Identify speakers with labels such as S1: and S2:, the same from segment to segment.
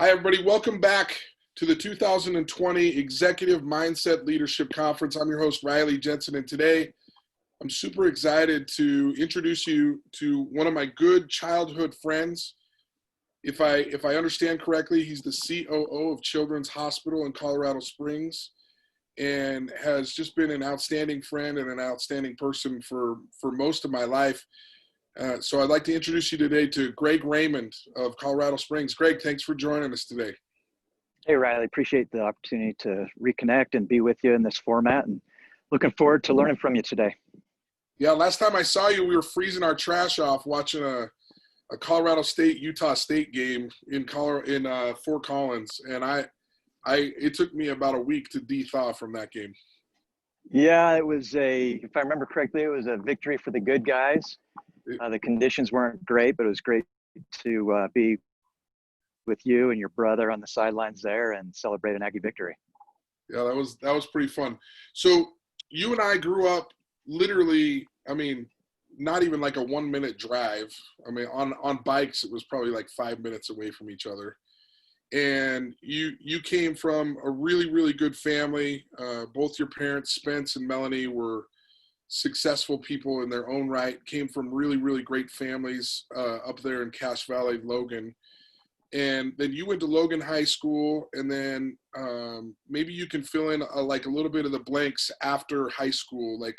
S1: Hi, everybody. Welcome back to the 2020 Executive Mindset Leadership Conference. I'm your host, Riley Jensen, and today I'm super excited to introduce you to one of my good childhood friends. If I understand correctly, he's the COO of Children's Hospital in Colorado Springs and has just been an outstanding friend and an outstanding person for most of my life. So I'd like to introduce you today to Greg Raymond of Colorado Springs. Greg, thanks for joining us today.
S2: Hey, Riley, appreciate the opportunity to reconnect and be with you in this format, and looking forward to learning from you today.
S1: Yeah, last time I saw you, we were freezing our trash off watching a Colorado State Utah State game in Fort Collins, and it took me about a week to de-thaw from that game.
S2: Yeah, if I remember correctly, it was a victory for the good guys. The conditions weren't great, but it was great to be with you and your brother on the sidelines there and celebrate an Aggie victory.
S1: Yeah, that was pretty fun. So you and I grew up literally, not even like a 1-minute drive. On bikes, it was probably like 5 minutes away from each other. And you came from a really, really good family. Both your parents, Spence and Melanie, were successful people in their own right, came from really, really great families up there in Cache Valley, Logan. And then you went to Logan High School, and then maybe you can fill in a little bit of the blanks after high school, like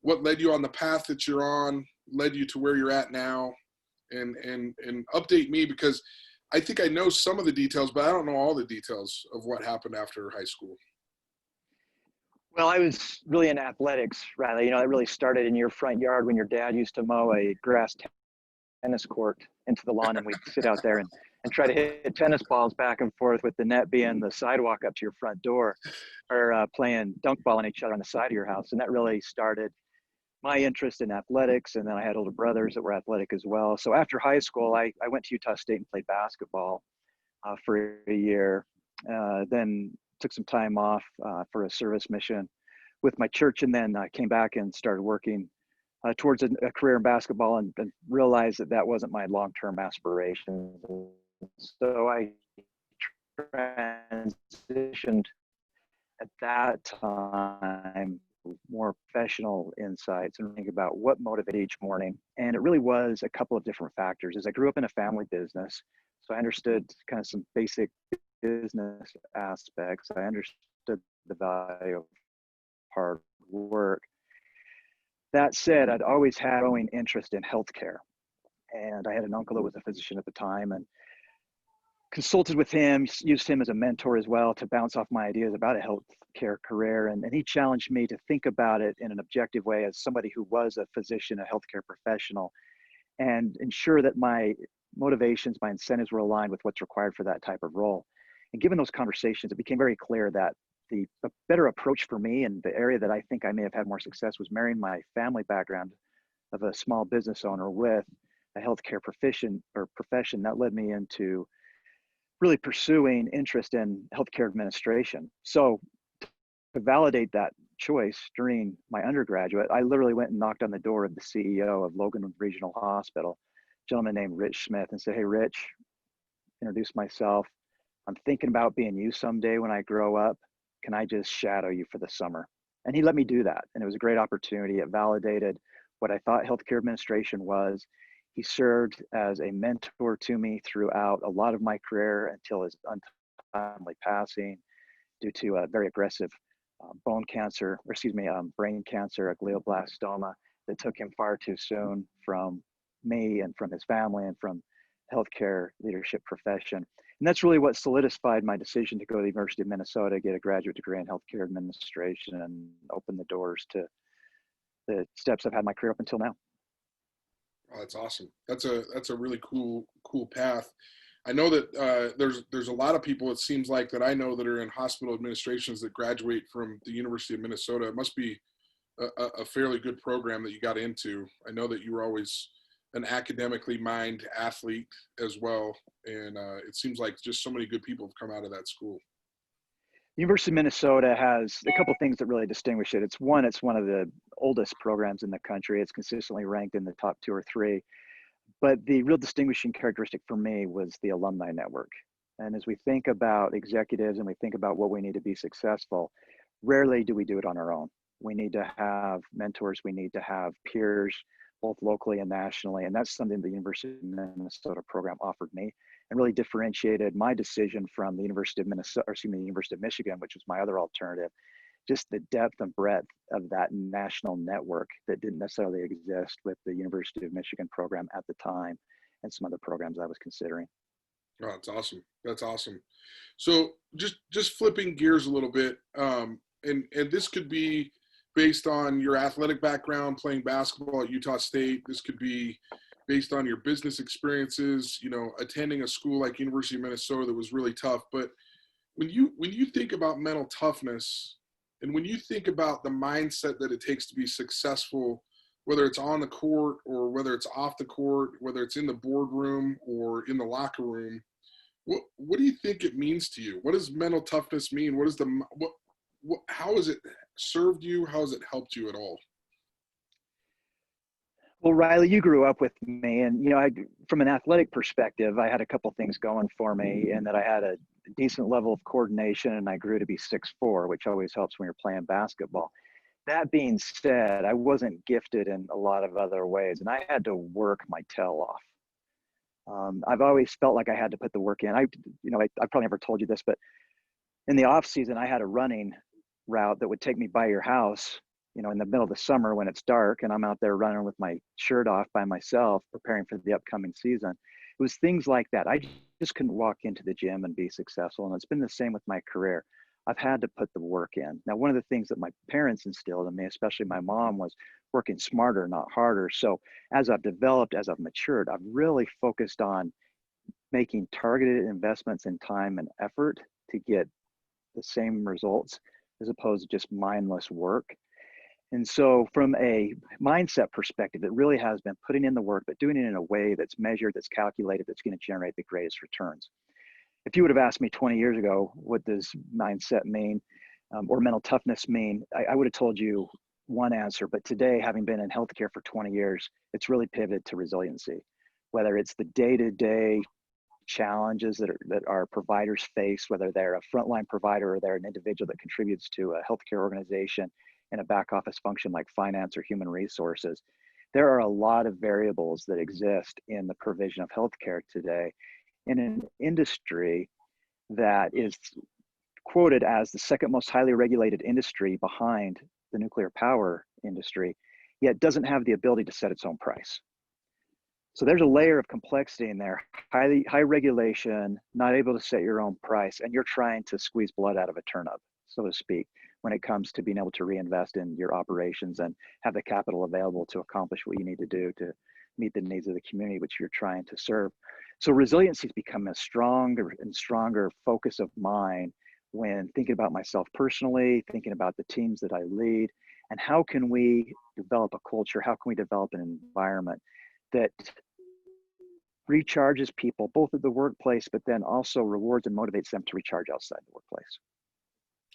S1: what led you on the path that you're on, led you to where you're at now, and update me, because I think I know some of the details, but I don't know all the details of what happened after high school.
S2: Well, I was really into athletics, Riley. It really started in your front yard when your dad used to mow a grass tennis court into the lawn, and we'd sit out there and try to hit tennis balls back and forth, with the net being the sidewalk up to your front door, or playing dunk ball on each other on the side of your house. And that really started my interest in athletics. And then I had older brothers that were athletic as well. So after high school, I went to Utah State and played basketball for a year. Then took some time off for a service mission with my church, and then I came back and started working towards a career in basketball, and realized that wasn't my long-term aspiration. So I transitioned at that time, more professional insights and think about what motivated each morning. And it really was a couple of different factors. As I grew up in a family business, so I understood kind of some basic business aspects. I understood the value of hard work. That said, I'd always had a growing interest in healthcare. And I had an uncle that was a physician at the time, and consulted with him, used him as a mentor as well to bounce off my ideas about a healthcare career. And he challenged me to think about it in an objective way as somebody who was a physician, a healthcare professional, and ensure that my motivations, my incentives were aligned with what's required for that type of role. And given those conversations, it became very clear that the better approach for me, and the area that I think I may have had more success, was marrying my family background of a small business owner with a healthcare profession that led me into really pursuing interest in healthcare administration. So to validate that choice during my undergraduate, I literally went and knocked on the door of the CEO of Logan Regional Hospital, a gentleman named Rich Smith, and said, "Hey, Rich," introduced myself, "I'm thinking about being you someday when I grow up. Can I just shadow you for the summer?" And he let me do that. And it was a great opportunity. It validated what I thought healthcare administration was. He served as a mentor to me throughout a lot of my career until his untimely passing due to a very aggressive brain cancer, a glioblastoma, that took him far too soon from me and from his family and from healthcare leadership profession. And that's really what solidified my decision to go to the University of Minnesota, get a graduate degree in healthcare administration, and open the doors to the steps I've had in my career up until now.
S1: Oh, that's awesome. That's a really cool path. I know that there's a lot of people, it seems like, that I know that are in hospital administrations that graduate from the University of Minnesota. It must be a fairly good program that you got into. I know that you were always an academically minded athlete as well, and it seems like just so many good people have come out of that school.
S2: University of Minnesota has a couple of things that really distinguish it. It's one of the oldest programs in the country. It's consistently ranked in the top 2 or 3. But the real distinguishing characteristic for me was the alumni network. And as we think about executives and we think about what we need to be successful, rarely do we do it on our own. We need to have mentors, we need to have peers, both locally and nationally. And that's something the University of Minnesota program offered me and really differentiated my decision from the University of Minnesota, or excuse me, the University of Michigan, which was my other alternative. Just the depth and breadth of that national network that didn't necessarily exist with the University of Michigan program at the time and some other programs I was considering.
S1: Oh, that's awesome. That's awesome. So just flipping gears a little bit, and this could be based on your athletic background, playing basketball at Utah State. This could be based on your business experiences, attending a school like University of Minnesota that was really tough. But when you think about mental toughness, and when you think about the mindset that it takes to be successful, whether it's on the court or whether it's off the court, whether it's in the boardroom or in the locker room, what do you think it means to you? What does mental toughness mean? How has it served you? How has it helped you at all?
S2: Well, Riley, you grew up with me, and from an athletic perspective, I had a couple things going for me, and that I had a decent level of coordination, and I grew to be 6'4", which always helps when you're playing basketball. That being said, I wasn't gifted in a lot of other ways, and I had to work my tail off. I've always felt like I had to put the work in. I probably never told you this, but in the off season, I had a running route that would take me by your house, in the middle of the summer when it's dark and I'm out there running with my shirt off by myself, preparing for the upcoming season. It was things like that. I just couldn't walk into the gym and be successful. And it's been the same with my career. I've had to put the work in. Now, one of the things that my parents instilled in me, especially my mom, was working smarter, not harder. So as I've developed, as I've matured, I've really focused on making targeted investments in time and effort to get the same results as opposed to just mindless work. And so from a mindset perspective, it really has been putting in the work, but doing it in a way that's measured, that's calculated, that's going to generate the greatest returns. If you would have asked me 20 years ago, what does mindset mean, or mental toughness mean, I would have told you one answer. But today, having been in healthcare for 20 years, it's really pivoted to resiliency, whether it's the day-to-day challenges that our providers face, whether they're a frontline provider or they're an individual that contributes to a healthcare organization in a back office function like finance or human resources. There are a lot of variables that exist in the provision of healthcare today in an industry that is quoted as the second most highly regulated industry behind the nuclear power industry, yet doesn't have the ability to set its own price. So there's a layer of complexity in there, high regulation, not able to set your own price, and you're trying to squeeze blood out of a turnip, so to speak, when it comes to being able to reinvest in your operations and have the capital available to accomplish what you need to do to meet the needs of the community which you're trying to serve. So resiliency has become a stronger and stronger focus of mine when thinking about myself personally, thinking about the teams that I lead, and how can we develop a culture, how can we develop an environment that recharges people both at the workplace, but then also rewards and motivates them to recharge outside the workplace.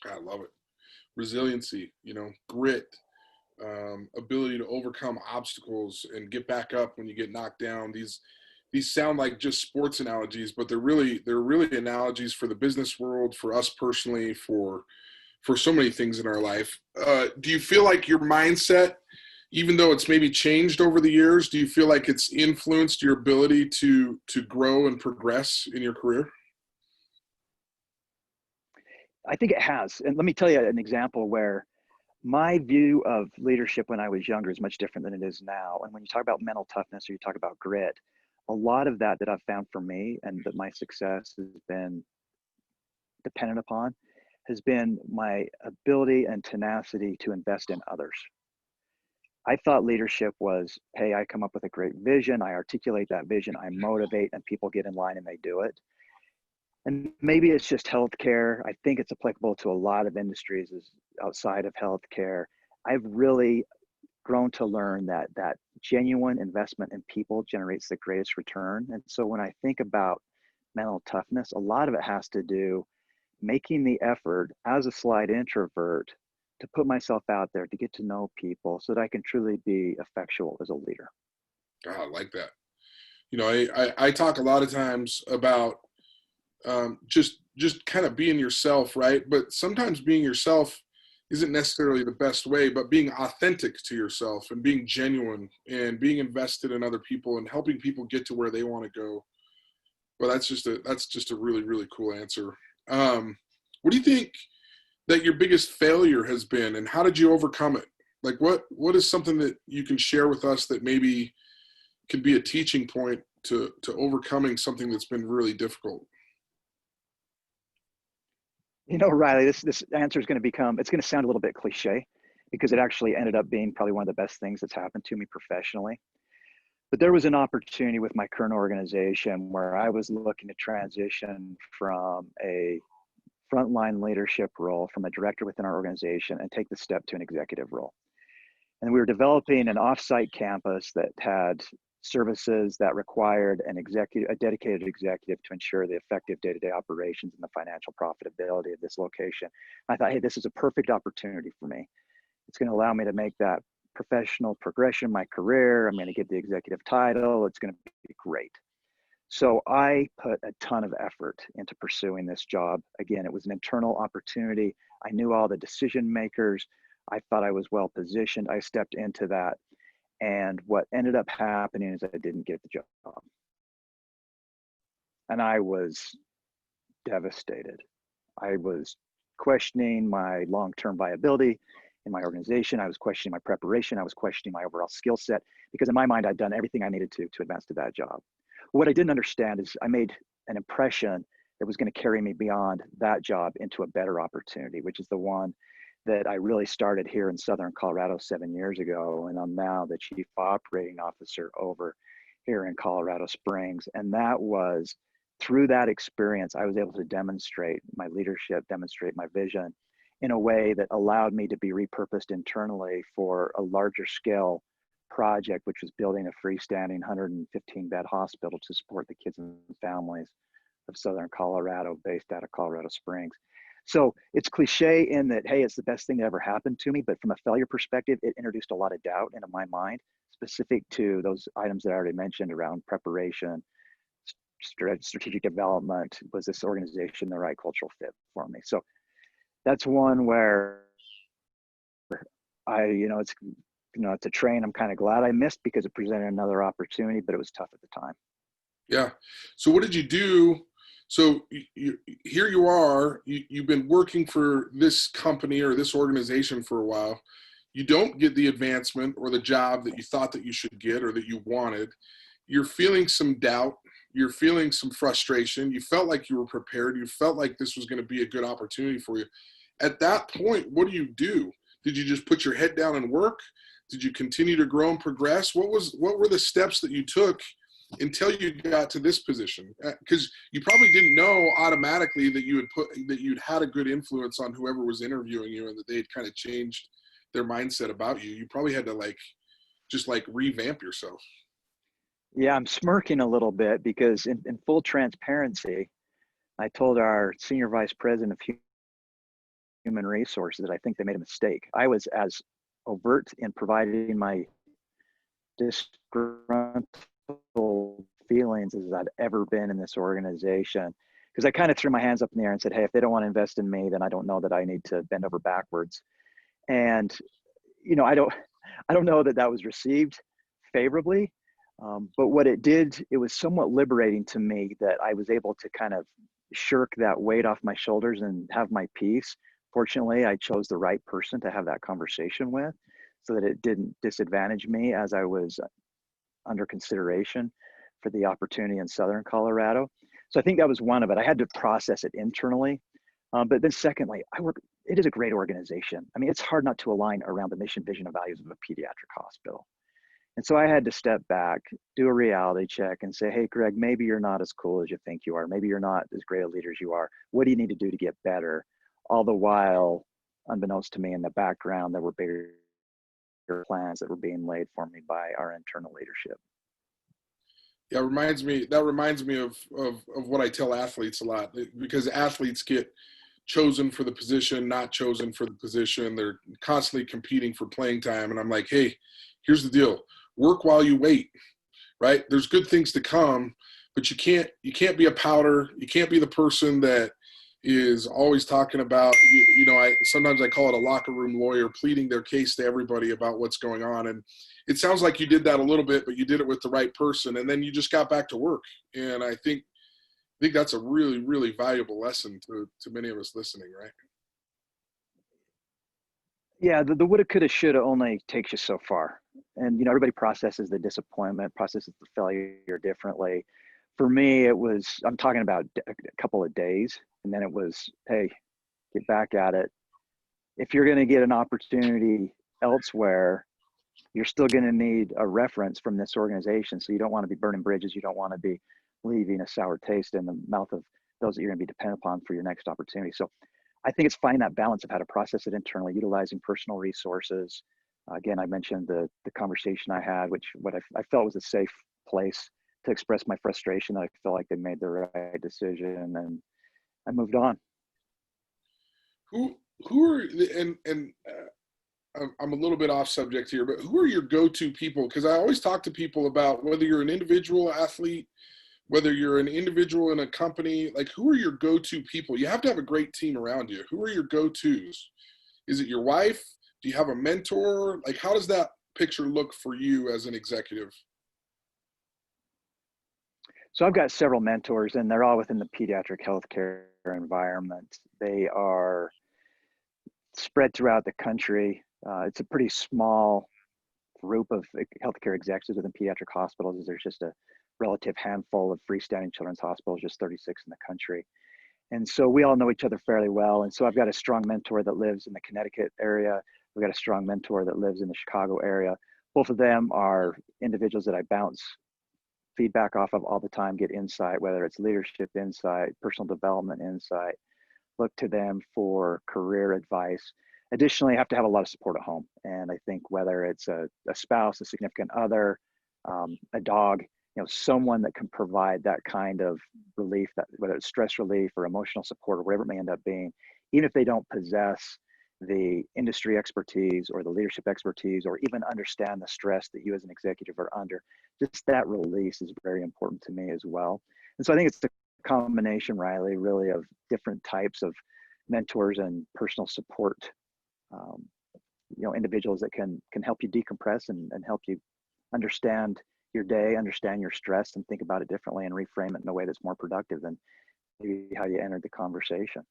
S1: I love it. Resiliency, grit, ability to overcome obstacles and get back up when you get knocked down. These sound like just sports analogies, but they're really analogies for the business world, for us personally, for so many things in our life. Do you feel like your mindset, even though it's maybe changed over the years, do you feel like it's influenced your ability to grow and progress in your career?
S2: I think it has. And let me tell you an example where my view of leadership when I was younger is much different than it is now. And when you talk about mental toughness or you talk about grit, a lot of that I've found for me and that my success has been dependent upon has been my ability and tenacity to invest in others. I thought leadership was, hey, I come up with a great vision, I articulate that vision, I motivate, and people get in line and they do it. And maybe it's just healthcare. I think it's applicable to a lot of industries outside of healthcare. I've really grown to learn that genuine investment in people generates the greatest return. And so when I think about mental toughness, a lot of it has to do making the effort as a slight introvert to put myself out there, to get to know people so that I can truly be effectual as a leader.
S1: God, I like that. I talk a lot of times about just kind of being yourself, right? But sometimes being yourself isn't necessarily the best way, but being authentic to yourself and being genuine and being invested in other people and helping people get to where they want to go. Well, that's just a really, really cool answer. What do you think that your biggest failure has been, and how did you overcome it? Like what is something that you can share with us that maybe could be a teaching point to overcoming something that's been really difficult?
S2: You know, Riley, this answer is going to it's going to sound a little bit cliche because it actually ended up being probably one of the best things that's happened to me professionally. But there was an opportunity with my current organization where I was looking to transition from a frontline leadership role, from a director within our organization, and take the step to an executive role. And we were developing an offsite campus that had services that required a dedicated executive to ensure the effective day-to-day operations and the financial profitability of this location. I thought, hey, this is a perfect opportunity for me. It's going to allow me to make that professional progression in my career. I'm going to get the executive title. It's going to be great. So I put a ton of effort into pursuing this job. Again, it was an internal opportunity. I knew all the decision makers. I thought I was well positioned. I stepped into that. And what ended up happening is I didn't get the job. And I was devastated. I was questioning my long-term viability in my organization. I was questioning my preparation. I was questioning my overall skill set, because in my mind, I'd done everything I needed to advance to that job. What I didn't understand is I made an impression that was going to carry me beyond that job into a better opportunity, which is the one that I really started here in Southern Colorado 7 years ago. And I'm now the Chief Operating Officer over here in Colorado Springs. And that was through that experience, I was able to demonstrate my leadership, demonstrate my vision in a way that allowed me to be repurposed internally for a larger scale project, which was building a freestanding 115-bed hospital to support the kids and families of Southern Colorado, based out of Colorado Springs. So it's cliche in that, hey, it's the best thing that ever happened to me. But from a failure perspective, it introduced a lot of doubt into my mind, specific to those items that I already mentioned around preparation, strategic development. Was this organization the right cultural fit for me? So that's one where it's a train I'm kind of glad I missed, because it presented another opportunity, but it was tough at the time.
S1: Yeah. So what did you do? So here you are, you've been working for this company or this organization for a while. You don't get the advancement or the job that you thought that you should get or that you wanted. You're feeling some doubt. You're feeling some frustration. You felt like you were prepared. You felt like this was going to be a good opportunity for you. At that point, what do? Did you just put your head down and work? Did you continue to grow and progress? What were the steps that you took until you got to this position? Because you probably didn't know automatically that you'd had a good influence on whoever was interviewing you, and that they'd kind of changed their mindset about you. You probably had to just revamp yourself.
S2: Yeah, I'm smirking a little bit because in full transparency, I told our senior vice president of human resources that I think they made a mistake. I was as overt in providing my disgruntled feelings as I'd ever been in this organization, because I kind of threw my hands up in the air and said, hey, if they don't want to invest in me, then I don't know that I need to bend over backwards. And I don't know that was received favorably, but what it did, it was somewhat liberating to me that I was able to kind of shirk that weight off my shoulders and have my peace. Fortunately, I chose the right person to have that conversation with, so that it didn't disadvantage me as I was under consideration for the opportunity in Southern Colorado. So I think that was one of it. I had to process it internally. But then secondly, it is a great organization. I mean, it's hard not to align around the mission, vision, and values of a pediatric hospital. And so I had to step back, do a reality check, and say, hey, Greg, maybe you're not as cool as you think you are. Maybe you're not as great a leader as you are. What do you need to do to get better? All the while, unbeknownst to me in the background, there were bigger plans that were being laid for me by our internal leadership.
S1: Yeah, that reminds me of what I tell athletes a lot, because athletes get chosen for the position, not chosen for the position. They're constantly competing for playing time. And I'm like, hey, here's the deal. Work while you wait, right? There's good things to come, but you can't be a powder. You can't be the person that is always talking about, sometimes I call it a locker room lawyer pleading their case to everybody about what's going on. And it sounds like you did that a little bit, but you did it with the right person. And then you just got back to work. And I think that's a really, really valuable lesson to many of us listening, right?
S2: Yeah, the woulda, coulda, shoulda only takes you so far. And, everybody processes the disappointment, processes the failure differently. For me, I'm talking about a couple of days. And then it was, hey, get back at it. If you're going to get an opportunity elsewhere, you're still going to need a reference from this organization. So you don't want to be burning bridges. You don't want to be leaving a sour taste in the mouth of those that you're going to be dependent upon for your next opportunity. So I think it's finding that balance of how to process it internally, utilizing personal resources. Again, I mentioned the conversation I had, what I felt was a safe place to express my frustration, that I felt like they made the right decision, and I moved on.
S1: Who are, I'm a little bit off subject here, but who are your go-to people? Because I always talk to people about whether you're an individual athlete, whether you're an individual in a company, like who are your go-to people? You have to have a great team around you. Who are your go-tos? Is it your wife? Do you have a mentor? Like, how does that picture look for you as an executive?
S2: So I've got several mentors, and they're all within the pediatric healthcare environment. They are spread throughout the country. It's a pretty small group of healthcare executives within pediatric hospitals. There's just a relative handful of freestanding children's hospitals, just 36 in the country. And so we all know each other fairly well. And so I've got a strong mentor that lives in the Connecticut area. We've got a strong mentor that lives in the Chicago area. Both of them are individuals that I bounce feedback off of all the time, get insight, whether it's leadership insight, personal development insight, look to them for career advice. Additionally, I have to have a lot of support at home. And I think whether it's a spouse, a significant other, a dog, someone that can provide that kind of relief, that whether it's stress relief or emotional support or whatever it may end up being, even if they don't possess the industry expertise or the leadership expertise, or even understand the stress that you as an executive are under, just that release is very important to me as well. And so I think it's the combination, Riley, really, of different types of mentors and personal support, individuals that can help you decompress and help you understand your day, understand your stress, and think about it differently and reframe it in a way that's more productive than maybe how you entered the conversation.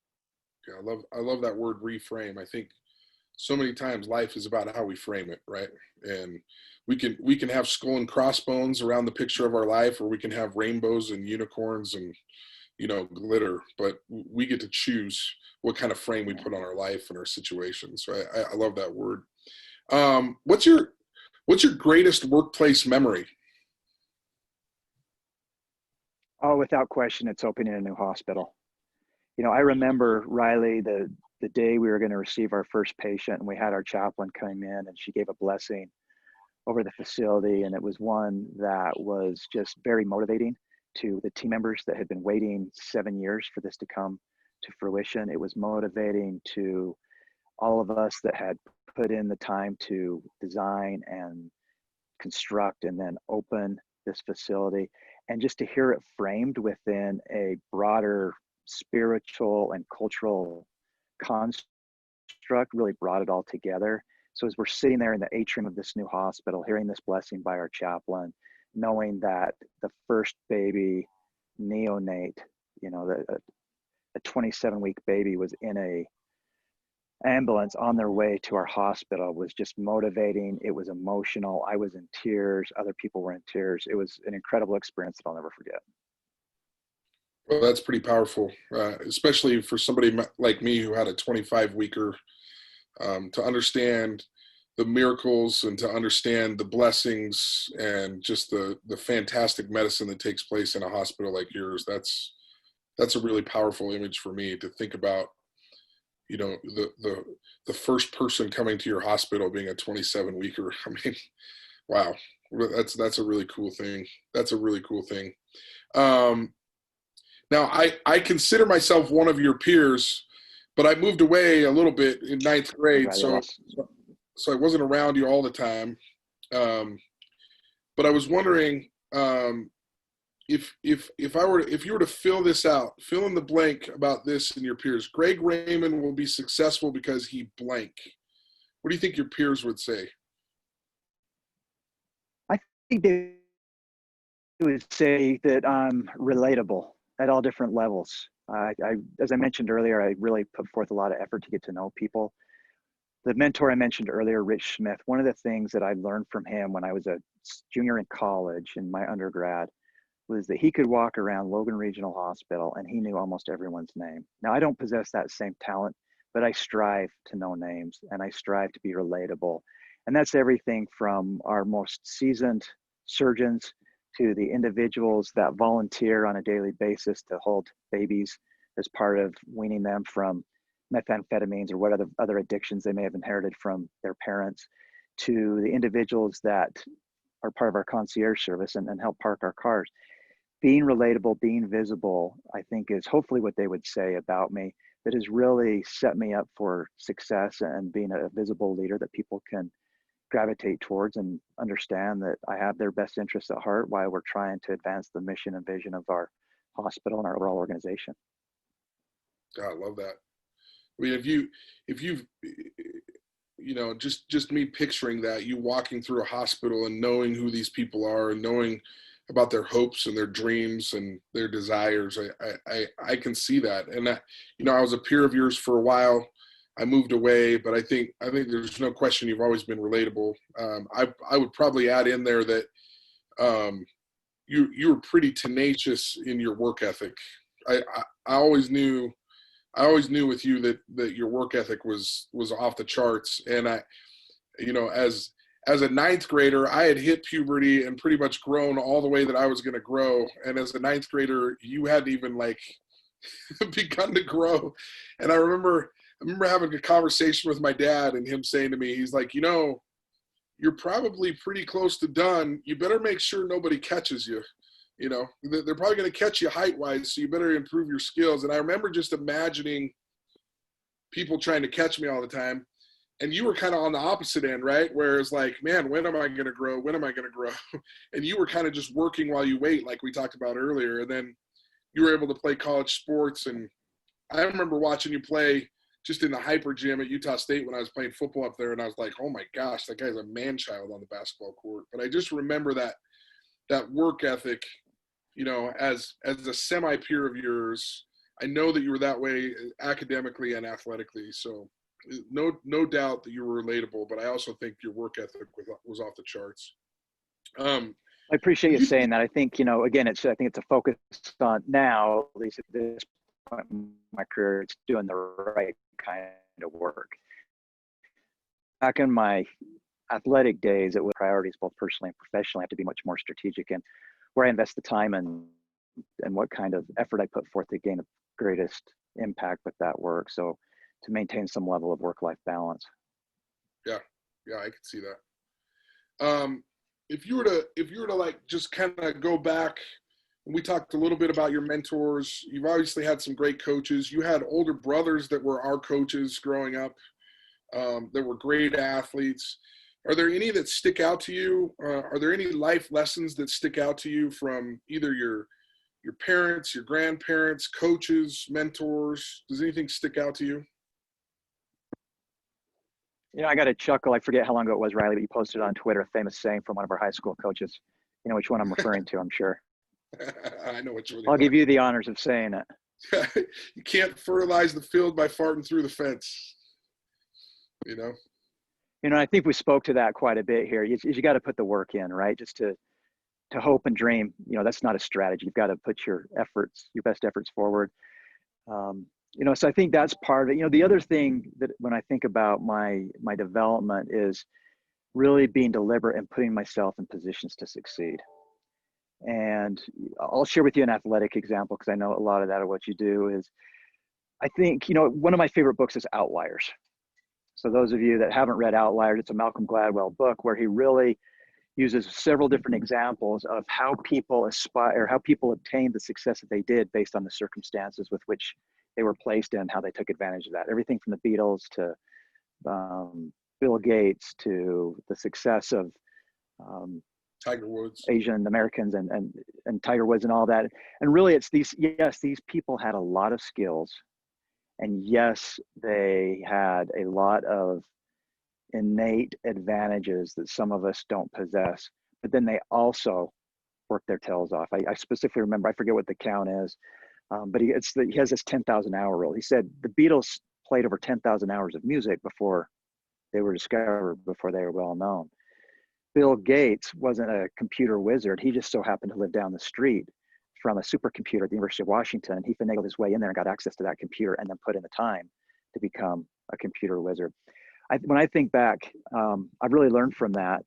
S1: Yeah, I love that word, reframe. I think so many times life is about how we frame it, right? And we can have skull and crossbones around the picture of our life, or we can have rainbows and unicorns and glitter, but we get to choose what kind of frame we put on our life and our situations. So I love that word. What's your greatest workplace memory?
S2: Oh, without question, it's opening a new hospital. I remember, Riley, the day we were going to receive our first patient, and we had our chaplain come in, and she gave a blessing over the facility. And it was one that was just very motivating to the team members that had been waiting 7 years for this to come to fruition. It was motivating to all of us that had put in the time to design and construct and then open this facility. And just to hear it framed within a broader spiritual and cultural construct really brought it all together. So as we're sitting there in the atrium of this new hospital, hearing this blessing by our chaplain, knowing that the first baby neonate, a 27-week baby was in a ambulance on their way to our hospital, was just motivating. It was emotional. I was in tears. Other people were in tears. It was an incredible experience that I'll never forget.
S1: Well, that's pretty powerful, especially for somebody like me who had a 25-weeker, to understand the miracles and to understand the blessings and just the fantastic medicine that takes place in a hospital like yours. That's a really powerful image for me to think about. The first person coming to your hospital being a 27-weeker. I mean, wow, that's a really cool thing. That's a really cool thing. Now I consider myself one of your peers, but I moved away a little bit in ninth grade, so I wasn't around you all the time. But I was wondering, if you were to fill this out, fill in the blank about this in your peers. Greg Raymond will be successful because he blank. What do you think your peers would say?
S2: I think they would say that I'm relatable at all different levels. As I mentioned earlier, I really put forth a lot of effort to get to know people. The mentor I mentioned earlier, Rich Smith, one of the things that I learned from him when I was a junior in college in my undergrad was that he could walk around Logan Regional Hospital and he knew almost everyone's name. Now, I don't possess that same talent, but I strive to know names and I strive to be relatable. And that's everything from our most seasoned surgeons to the individuals that volunteer on a daily basis to hold babies as part of weaning them from methamphetamines or what other addictions they may have inherited from their parents, to the individuals that are part of our concierge service and help park our cars. Being relatable, being visible, I think is hopefully what they would say about me, that has really set me up for success and being a visible leader that people can gravitate towards and understand that I have their best interests at heart while we're trying to advance the mission and vision of our hospital and our overall organization.
S1: God, I love that. I mean, if you've, you know, just me picturing that, you walking through a hospital and knowing who these people are and knowing about their hopes and their dreams and their desires, I can see that. And that, you know, I was a peer of yours for a while. I moved away, but I think there's no question you've always been relatable. I would probably add in there that you were pretty tenacious in your work ethic. I always knew with you that your work ethic was off the charts. And you know, as a ninth grader, I had hit puberty and pretty much grown all the way that I was going to grow. And as a ninth grader, you hadn't even like begun to grow. And I remember having a conversation with my dad and him saying to me, he's like, you know, you're probably pretty close to done. You better make sure nobody catches you. You know, they're probably going to catch you height wise, so you better improve your skills. And I remember just imagining people trying to catch me all the time. And you were kind of on the opposite end, right? Where it's like, man, when am I going to grow? When am I going to grow? And you were kind of just working while you wait, like we talked about earlier. And then you were able to play college sports. And I remember watching you play just in the hyper gym at Utah State when I was playing football up there. And I was like, oh my gosh, that guy's a man-child on the basketball court. But I just remember that work ethic, you know, as a semi-peer of yours. I know that you were that way academically and athletically. So no doubt that you were relatable, but I also think your work ethic was off the charts.
S2: I appreciate you saying that. I think, you know, again, I think it's a focus on now, at least at this point in my career, it's doing the right kind of work. Back in my athletic days, it was priorities, both personally and professionally. I have to be much more strategic in where I invest the time and what kind of effort I put forth to gain the greatest impact with that work. So to maintain some level of work-life balance.
S1: Yeah, I can see that. If you were to like just kind of go back, we talked a little bit about your mentors. You've obviously had some great coaches. You had older brothers that were our coaches growing up, that were great athletes. Are there any that stick out to you? Are there any life lessons that stick out to you from either your parents, your grandparents, coaches, mentors? Does anything stick out to you?
S2: You know, I got a chuckle. I forget how long ago it was, Riley, but you posted on Twitter a famous saying from one of our high school coaches. You know which one I'm referring to, I'm sure.
S1: I know which one.
S2: I'll give you the honors of saying it.
S1: You can't fertilize the field by farting through the fence. You know?
S2: You know, I think we spoke to that quite a bit here. You got to put the work in, right? Just to hope and dream. You know, that's not a strategy. You've got to put your best efforts forward. You know, so I think that's part of it. You know, the other thing that when I think about my development is really being deliberate and putting myself in positions to succeed. And I'll share with you an athletic example because I know a lot of that of what you do is, I think, you know, one of my favorite books is Outliers. So those of you that haven't read Outliers, it's a Malcolm Gladwell book where he really uses several different examples of how people aspire, how people obtain the success that they did based on the circumstances with which they were placed in, how they took advantage of that. Everything from the Beatles to Bill Gates to the success of
S1: Tiger Woods.
S2: Asian Americans and Tiger Woods and all that. And really it's these people had a lot of skills, and yes, they had a lot of innate advantages that some of us don't possess, but then they also work their tails off. I specifically remember, I forget what the count is, but he has this 10,000 hour rule. He said the Beatles played over 10,000 hours of music before they were discovered, before they were well known. Bill Gates wasn't a computer wizard. He just so happened to live down the street from a supercomputer at the University of Washington. He finagled his way in there and got access to that computer and then put in the time to become a computer wizard. When I think back, I've really learned from that.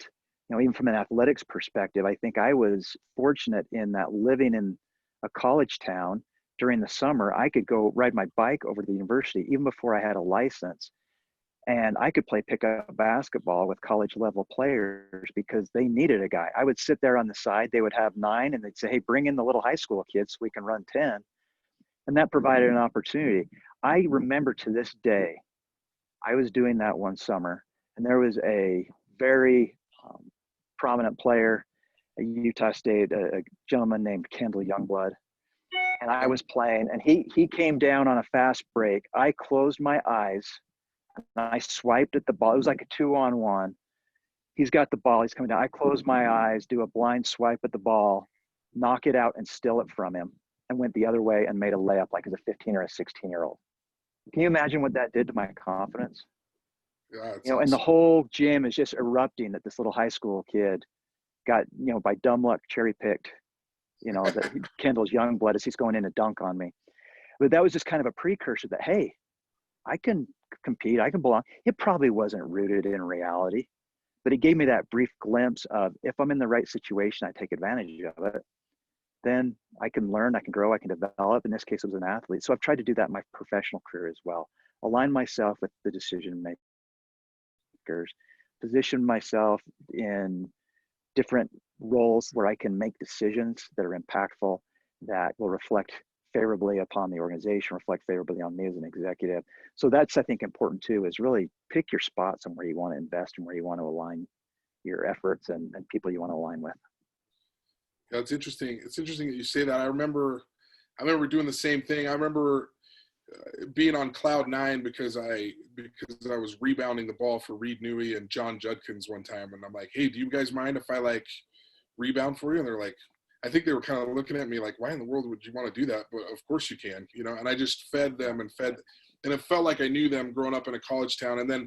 S2: You know, even from an athletics perspective, I think I was fortunate in that living in a college town during the summer, I could go ride my bike over to the university even before I had a license. And I could play pickup basketball with college level players because they needed a guy. I would sit there on the side, they would have 9 and they'd say, hey, bring in the little high school kids so we can run 10. And that provided an opportunity. I remember to this day, I was doing that one summer, and there was a very prominent player at Utah State, a gentleman named Kendall Youngblood. And I was playing, and he came down on a fast break. I closed my eyes, and I swiped at the ball. It was like a 2-on-1. He's got the ball. He's coming down. I close my eyes, do a blind swipe at the ball, knock it out, and steal it from him, and went the other way and made a layup like as a 15 or a 16-year-old. Can you imagine what that did to my confidence?
S1: Yeah,
S2: You know, and the whole gym is just erupting that this little high school kid got, you know, by dumb luck, cherry picked, you know, that Kendall's young blood as he's going in to dunk on me. But that was just kind of a precursor that, hey, I can compete, I can belong. It probably wasn't rooted in reality, but it gave me that brief glimpse of if I'm in the right situation, I take advantage of it. Then I can learn, I can grow, I can develop. In this case, I was an athlete. So I've tried to do that in my professional career as well. Align myself with the decision makers, position myself in different roles where I can make decisions that are impactful, that will reflect favorably upon the organization, reflect favorably on me as an executive. So that's, I think, important too, is really pick your spots on where you want to invest and where you want to align your efforts and people you want to align with.
S1: Yeah, it's interesting. It's interesting that you say that. I remember doing the same thing. I remember being on cloud 9 because I was rebounding the ball for Reed Newey and John Judkins one time, and I'm like, hey, do you guys mind if I like rebound for you? And they're like, I think they were kind of looking at me like, why in the world would you want to do that? But of course you can, you know. And I just fed them, and it felt like I knew them growing up in a college town. And then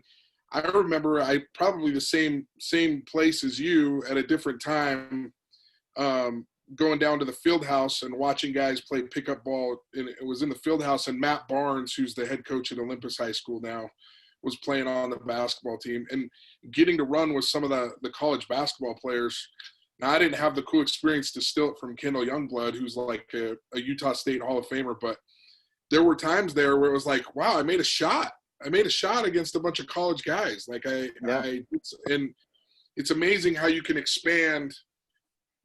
S1: I remember I probably the same place as you at a different time. Going down to the field house and watching guys play pickup ball. And it was in the field house, and Matt Barnes, who's the head coach at Olympus High School now, was playing on the basketball team and getting to run with some of the college basketball players. Now, I didn't have the cool experience to steal it from Kendall Youngblood, who's like a Utah State Hall of Famer, but there were times there where it was like, wow, I made a shot. I made a shot against a bunch of college guys. Like and it's amazing how you can expand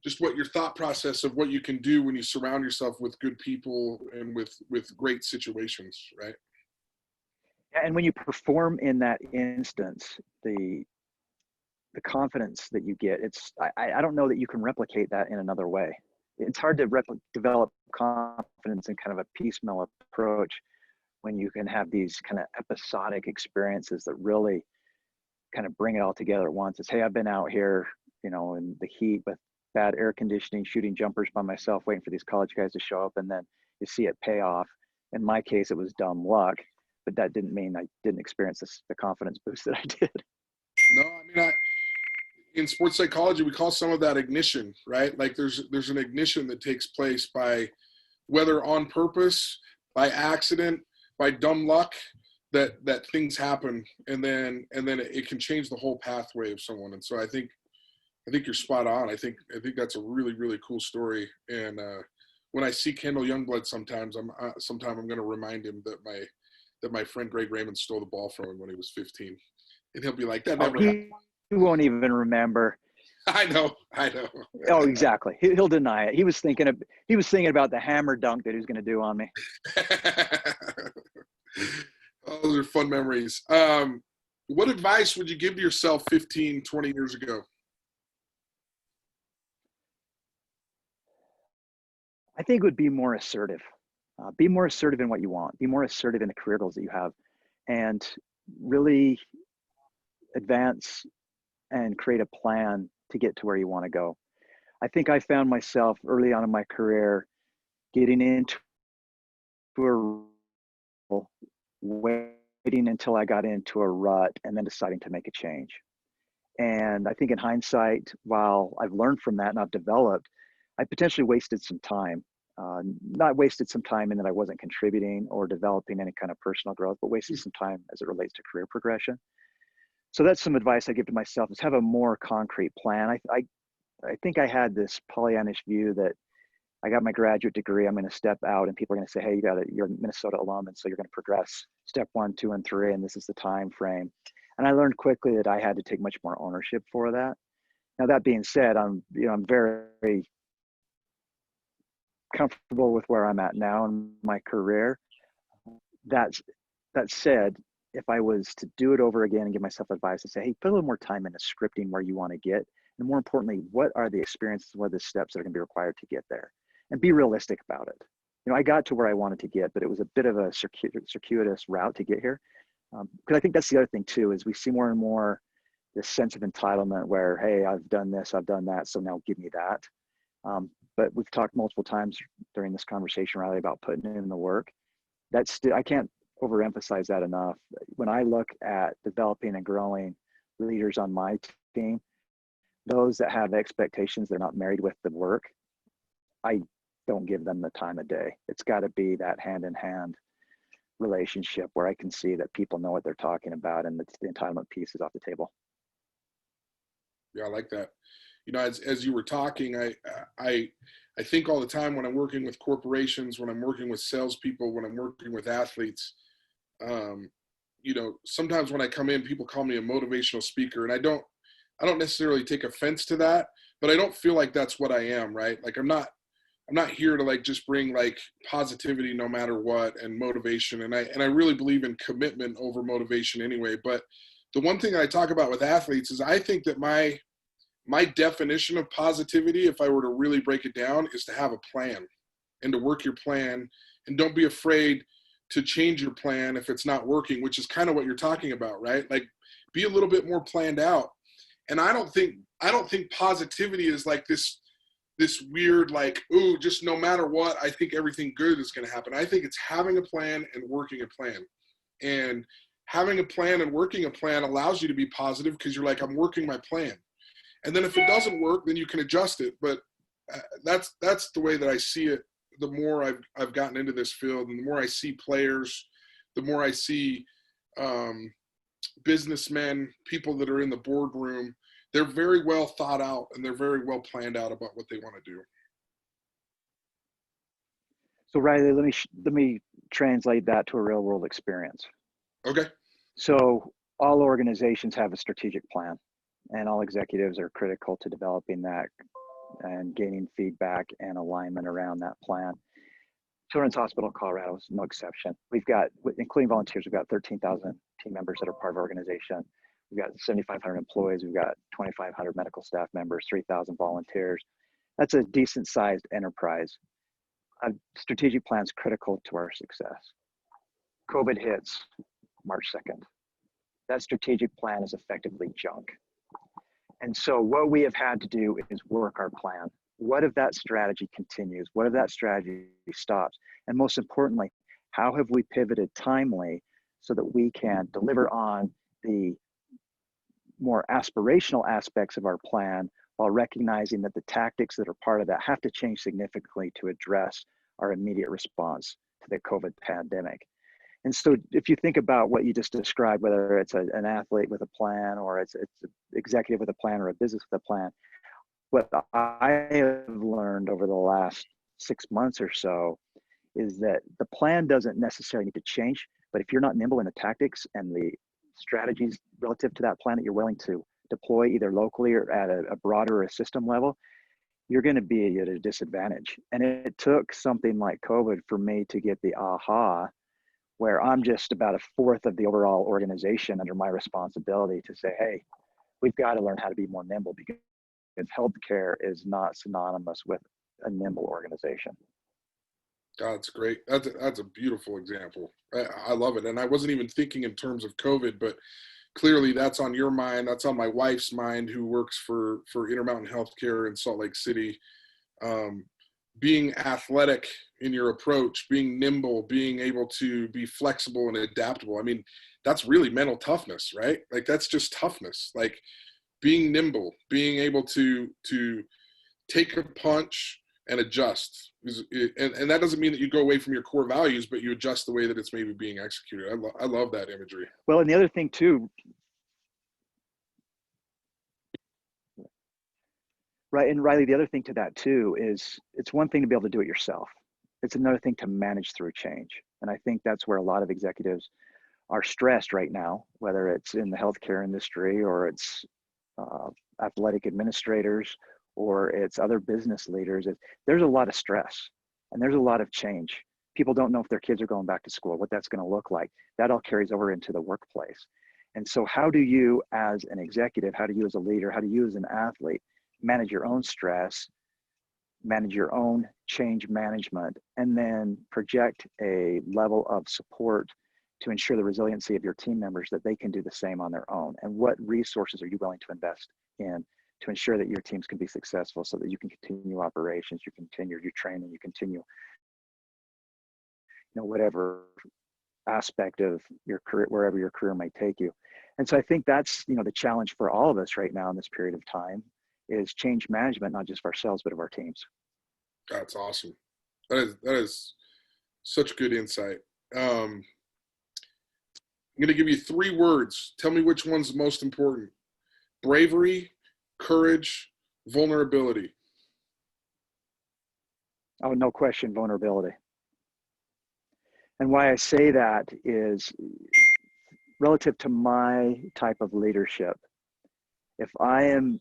S1: just what your thought process of what you can do when you surround yourself with good people and with great situations, right?
S2: And when you perform in that instance, the confidence that you get, I don't know that you can replicate that in another way. It's hard to develop confidence in kind of a piecemeal approach when you can have these kind of episodic experiences that really kind of bring it all together at once. It's, hey, I've been out here, you know, in the heat with bad air conditioning, shooting jumpers by myself, waiting for these college guys to show up, and then you see it pay off. In my case, it was dumb luck, but that didn't mean I didn't experience the confidence boost that I did.
S1: No, I mean, in sports psychology, we call some of that ignition, right? Like there's an ignition that takes place by, whether on purpose, by accident, by dumb luck, that things happen, and then it can change the whole pathway of someone. And so I think you're spot on. I think that's a really, really cool story. And when I see Kendall Youngblood, sometimes I'm going to remind him that my friend Greg Raymond stole the ball from him when he was 15, and he'll be like, that never happened.
S2: He won't even remember.
S1: I know.
S2: Oh, exactly. He'll deny it. He was thinking about the hammer dunk that he was going to do on me.
S1: Oh, those are fun memories. What advice would you give to yourself 15, 20 years ago?
S2: I think it would be more assertive. Be more assertive in what you want. Be more assertive in the career goals that you have, and really advance and create a plan to get to where you want to go. I think I found myself early on in my career getting into a role, waiting until I got into a rut, and then deciding to make a change. And I think in hindsight, while I've learned from that and I've developed, I potentially wasted some time. Not wasted some time in that I wasn't contributing or developing any kind of personal growth, but wasted some time as it relates to career progression. So that's some advice I give to myself: is have a more concrete plan. I think I had this Pollyannish view that I got my graduate degree, I'm going to step out and people are going to say, hey, you're a Minnesota alum, and so you're going to progress step 1, 2, and 3, and this is the time frame. And I learned quickly that I had to take much more ownership for that. Now, that being said, I'm very comfortable with where I'm at now in my career. That said, if I was to do it over again and give myself advice to say, hey, put a little more time into scripting where you want to get, and more importantly, what are the experiences, what are the steps that are going to be required to get there, and be realistic about it. I got to where I wanted to get, but it was a bit of a circuitous route to get here. Because I think that's the other thing too, is we see more and more this sense of entitlement where, hey, I've done this, I've done that, so now give me that. But we've talked multiple times during this conversation, Riley, about putting in the work. I can't overemphasize that enough. When I look at developing and growing leaders on my team, those that have expectations, they're not married with the work, I don't give them the time of day. It's got to be that hand-in-hand relationship where I can see that people know what they're talking about, and the entitlement piece is off the table.
S1: Yeah, I like that. As you were talking, I think all the time when I'm working with corporations, when I'm working with salespeople, when I'm working with athletes, sometimes when I come in, people call me a motivational speaker, and I don't necessarily take offense to that, but I don't feel like that's what I am, right? Like I'm not here to like just bring like positivity no matter what and motivation. And I really believe in commitment over motivation anyway. But the one thing I talk about with athletes is I think that my definition of positivity, if I were to really break it down, is to have a plan and to work your plan, and don't be afraid to change your plan if it's not working, which is kind of what you're talking about, right? Like be a little bit more planned out. And I don't think positivity is like this weird, like, ooh, just no matter what, I think everything good is going to happen. I think it's having a plan and working a plan. And having a plan and working a plan allows you to be positive because you're like, I'm working my plan. And then if it doesn't work, then you can adjust it. But that's the way that I see it. The more I've gotten into this field, and the more I see players, the more I see businessmen, people that are in the boardroom, they're very well thought out and they're very well planned out about what they want to do.
S2: So Riley, let me translate that to a real world experience.
S1: Okay.
S2: So all organizations have a strategic plan, and all executives are critical to developing that and gaining feedback and alignment around that plan. Children's Hospital of Colorado is no exception. We've got, including volunteers, we've got 13,000 team members that are part of our organization. We've got 7,500 employees. We've got 2,500 medical staff members, 3,000 volunteers. That's a decent sized enterprise. A strategic plan is critical to our success. COVID hits March 2nd. That strategic plan is effectively junk. And so what we have had to do is work our plan. What if that strategy continues? What if that strategy stops? And most importantly, how have we pivoted timely so that we can deliver on the more aspirational aspects of our plan while recognizing that the tactics that are part of that have to change significantly to address our immediate response to the COVID pandemic. And so if you think about what you just described, whether it's an athlete with a plan, or it's an executive with a plan, or a business with a plan, what I have learned over the last 6 months or so is that the plan doesn't necessarily need to change, but if you're not nimble in the tactics and the strategies relative to that plan that you're willing to deploy either locally or at a broader or a system level, you're going to be at a disadvantage. And it took something like COVID for me to get the aha, where I'm just about a fourth of the overall organization under my responsibility to say, hey, we've got to learn how to be more nimble, because healthcare is not synonymous with a nimble organization.
S1: God, that's great. That's a beautiful example. I love it. And I wasn't even thinking in terms of COVID, but clearly that's on your mind. That's on my wife's mind, who works for Intermountain Healthcare in Salt Lake City. Um, Being athletic in your approach, being nimble, being able to be flexible and adaptable. I mean, that's really mental toughness, right? Like that's just toughness. Like being nimble, being able to take a punch and adjust. And that doesn't mean that you go away from your core values, but you adjust the way that it's maybe being executed. I love that imagery.
S2: Well, and the other thing too, right, and Riley, the other thing to that too is it's one thing to be able to do it yourself. It's another thing to manage through change. And I think that's where a lot of executives are stressed right now, whether it's in the healthcare industry or it's athletic administrators or it's other business leaders. There's a lot of stress and there's a lot of change. People don't know if their kids are going back to school, what that's going to look like. That all carries over into the workplace. And so how do you as an executive, how do you as a leader, how do you as an athlete manage your own stress, manage your own change management, and then project a level of support to ensure the resiliency of your team members that they can do the same on their own? And what resources are you willing to invest in to ensure that your teams can be successful so that you can continue operations, you continue your training, you continue, whatever aspect of your career, wherever your career might take you. And so I think that's, the challenge for all of us right now in this period of time is change management, not just of ourselves, but of our teams.
S1: That's awesome. That is such good insight. I'm going to give you 3 words. Tell me which one's the most important. Bravery, courage, vulnerability.
S2: Oh, no question, vulnerability. And why I say that is relative to my type of leadership. If I am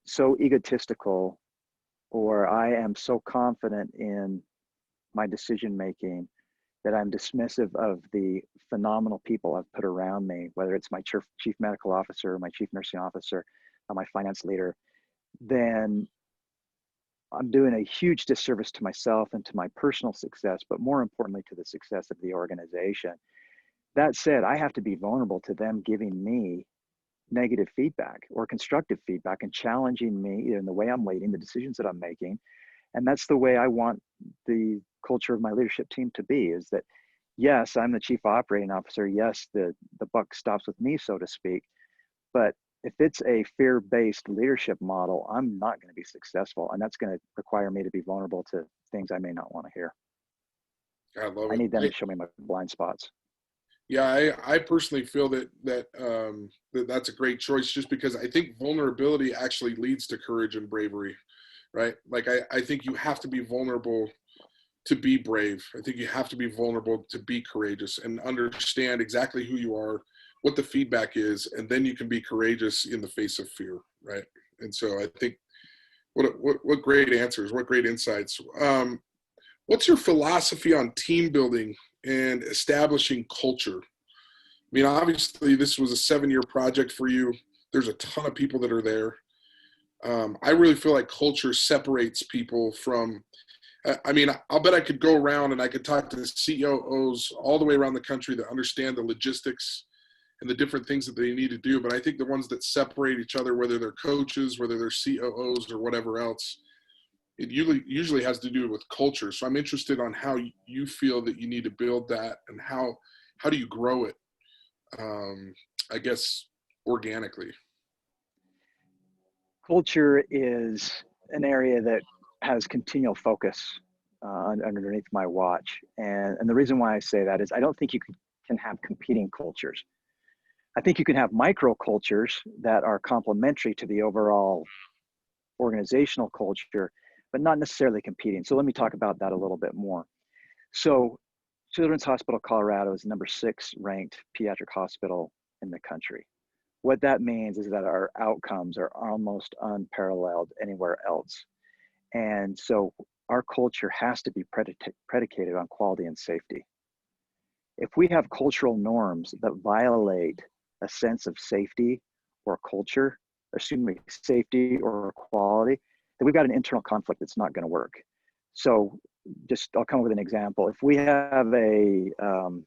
S2: so egotistical or I am so confident in my decision making that I'm dismissive of the phenomenal people I've put around me, whether it's my chief medical officer, my chief nursing officer, or my finance leader, then I'm doing a huge disservice to myself and to my personal success, but more importantly to the success of the organization. That said, I have to be vulnerable to them giving me negative feedback or constructive feedback and challenging me in the way I'm leading, the decisions that I'm making. And that's the way I want the culture of my leadership team to be, is that, yes, I'm the chief operating officer. Yes, the buck stops with me, so to speak. But if it's a fear-based leadership model, I'm not going to be successful. And that's going to require me to be vulnerable to things I may not want to hear.
S1: I love
S2: I
S1: it.
S2: need them to show me my blind spots.
S1: Yeah, I personally feel that that's a great choice, just because I think vulnerability actually leads to courage and bravery, right? Like I think you have to be vulnerable to be brave. I think you have to be vulnerable to be courageous and understand exactly who you are, what the feedback is, and then you can be courageous in the face of fear, right? And so I think what great answers, what great insights. What's your philosophy on team building and establishing culture? I mean, obviously this was a 7-year project for you. There's a ton of people that are there. I really feel like culture separates people from, I mean, I'll bet I could go around and I could talk to the COOs all the way around the country that understand the logistics and the different things that they need to do. But I think the ones that separate each other, whether they're coaches, whether they're COOs or whatever else, it usually has to do with culture. So I'm interested on how you feel that you need to build that, and how do you grow it, I guess, organically.
S2: Culture is an area that has continual focus underneath my watch. And the reason why I say that is I don't think you can have competing cultures. I think you can have micro cultures that are complementary to the overall organizational culture, but not necessarily competing. So let me talk about that a little bit more. So Children's Hospital Colorado is number 6 ranked pediatric hospital in the country. What that means is that our outcomes are almost unparalleled anywhere else. And so our culture has to be predicated on quality and safety. If we have cultural norms that violate a sense of safety or culture, safety or quality, then we've got an internal conflict that's not going to work. So I'll come up with an example. If we have an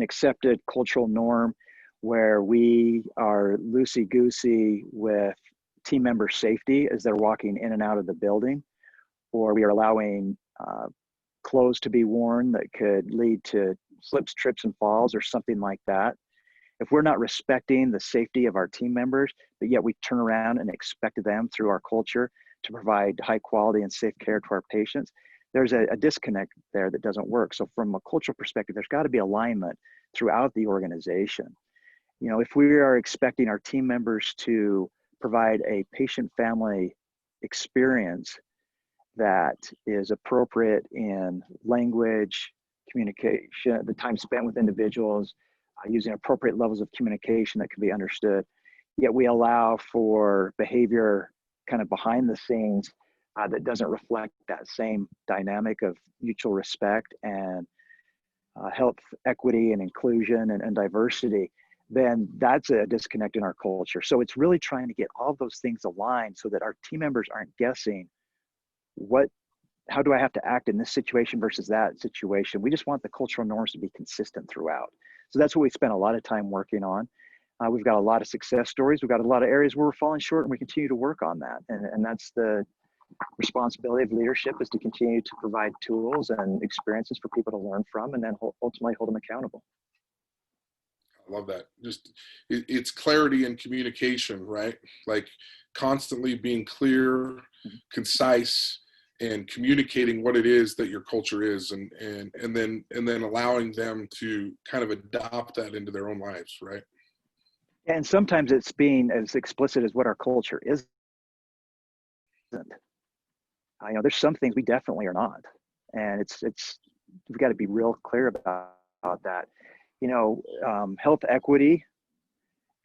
S2: accepted cultural norm where we are loosey-goosey with team member safety as they're walking in and out of the building, or we are allowing clothes to be worn that could lead to slips, trips, and falls or something like that. If we're not respecting the safety of our team members, but yet we turn around and expect them through our culture to provide high quality and safe care to our patients, there's a disconnect there that doesn't work. So from a cultural perspective, there's got to be alignment throughout the organization. You know, if we are expecting our team members to provide a patient-family experience that is appropriate in language, communication, the time spent with individuals, using appropriate levels of communication that can be understood, yet we allow for behavior kind of behind the scenes that doesn't reflect that same dynamic of mutual respect and health, equity, and inclusion and diversity, then that's a disconnect in our culture. So it's really trying to get all of those things aligned so that our team members aren't guessing how do I have to act in this situation versus that situation. We just want the cultural norms to be consistent throughout. So that's what we spent a lot of time working on. We've got a lot of success stories. We've got a lot of areas where we're falling short, and we continue to work on that. And that's the responsibility of leadership, is to continue to provide tools and experiences for people to learn from, and then ultimately hold them accountable.
S1: I love that. Just it's clarity and communication, right? Like constantly being clear, concise, and communicating what it is that your culture is, and then allowing them to kind of adopt that into their own lives, right?
S2: And sometimes it's being as explicit as what our culture isn't. You know, there's some things we definitely are not, and we've got to be real clear about that. You know, health equity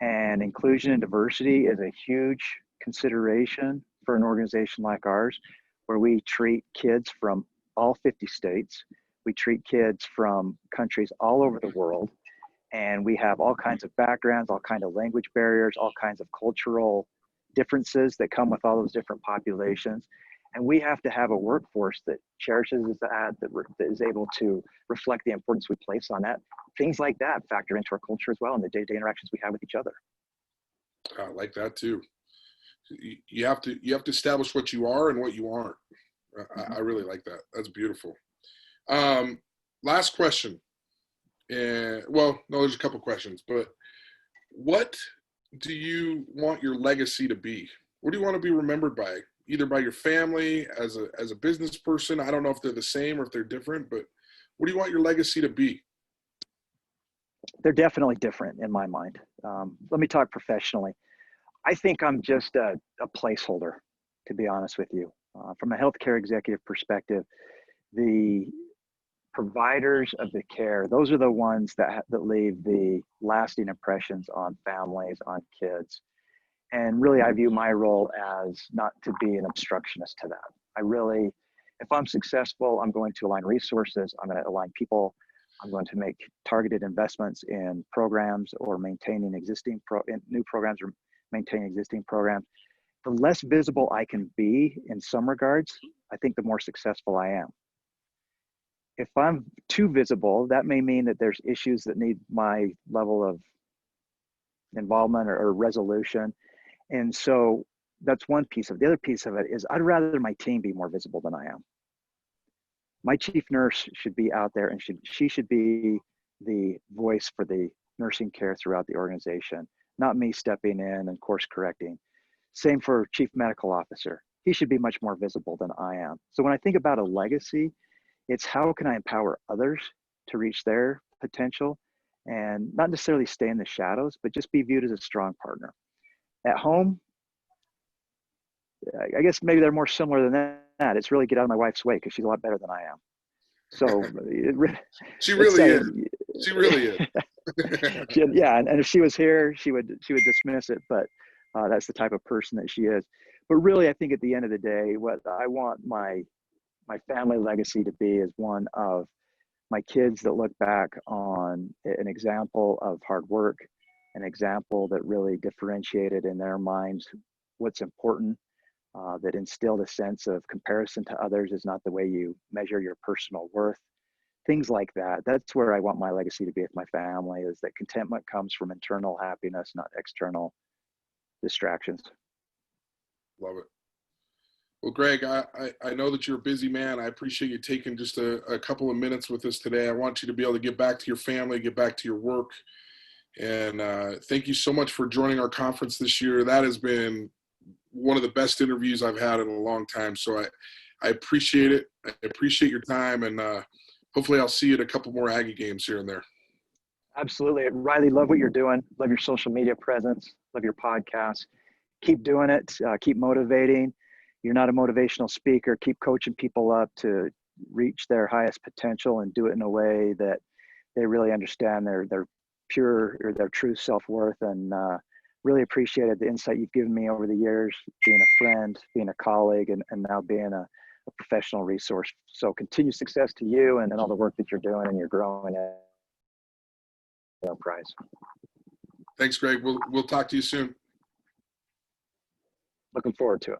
S2: and inclusion and diversity is a huge consideration for an organization like ours, where we treat kids from all 50 states. We treat kids from countries all over the world, and we have all kinds of backgrounds, all kinds of language barriers, all kinds of cultural differences that come with all those different populations. And we have to have a workforce that cherishes that is able to reflect the importance we place on that. Things like that factor into our culture as well, and the day-to-day interactions we have with each other.
S1: I like that too. You have to establish what you are and what you aren't. I really like that. That's beautiful. Last question. Well, no, there's a couple questions, but what do you want your legacy to be? What do you want to be remembered by? Either by your family, as a business person. I don't know if they're the same or if they're different, but what do you want your legacy to be?
S2: They're definitely different in my mind. Let me talk professionally. I think I'm just a placeholder, to be honest with you. From a healthcare executive perspective, the providers of the care, those are the ones that leave the lasting impressions on families, on kids. And really, I view my role as not to be an obstructionist to that. If I'm successful, I'm going to align resources, I'm going to align people, I'm going to make targeted investments in programs or maintaining new programs or maintaining existing programs. The less visible I can be in some regards, I think the more successful I am. If I'm too visible, that may mean that there's issues that need my level of involvement or resolution. And so that's one piece of it. The other piece of it is I'd rather my team be more visible than I am. My chief nurse should be out there, and she should be the voice for the nursing care throughout the organization, not me stepping in and course correcting. Same for chief medical officer. He should be much more visible than I am. So when I think about a legacy, it's how can I empower others to reach their potential and not necessarily stay in the shadows, but just be viewed as a strong partner. At home, I guess maybe they're more similar than that. It's really get out of my wife's way, because she's a lot better than I am. So
S1: She really is. She really is.
S2: Yeah, and if she was here, she would dismiss it, but that's the type of person that she is. But really, I think at the end of the day, what I want my family legacy to be is one of my kids that look back on an example of hard work, an example that really differentiated in their minds what's important, that instilled a sense of comparison to others is not the way you measure your personal worth. Things like that. That's where I want my legacy to be with my family, is that contentment comes from internal happiness, not external distractions.
S1: Love it. Well, Greg, I know that you're a busy man. I appreciate you taking just a couple of minutes with us today. I want you to be able to get back to your family, get back to your work. And thank you so much for joining our conference this year. That has been one of the best interviews I've had in a long time. So I appreciate it. I appreciate your time. And hopefully I'll see you at a couple more Aggie games here and there.
S2: Absolutely. Riley, love what you're doing. Love your social media presence. Love your podcast. Keep doing it. Keep motivating. You're not a motivational speaker. Keep coaching people up to reach their highest potential and do it in a way that they really understand their pure or their true self-worth. And really appreciated the insight you've given me over the years, being a friend, being a colleague, and now being a professional resource. So continued success to you and all the work that you're doing, and you're growing enterprise.
S1: Thanks, Greg. We'll talk to you soon.
S2: Looking forward to it.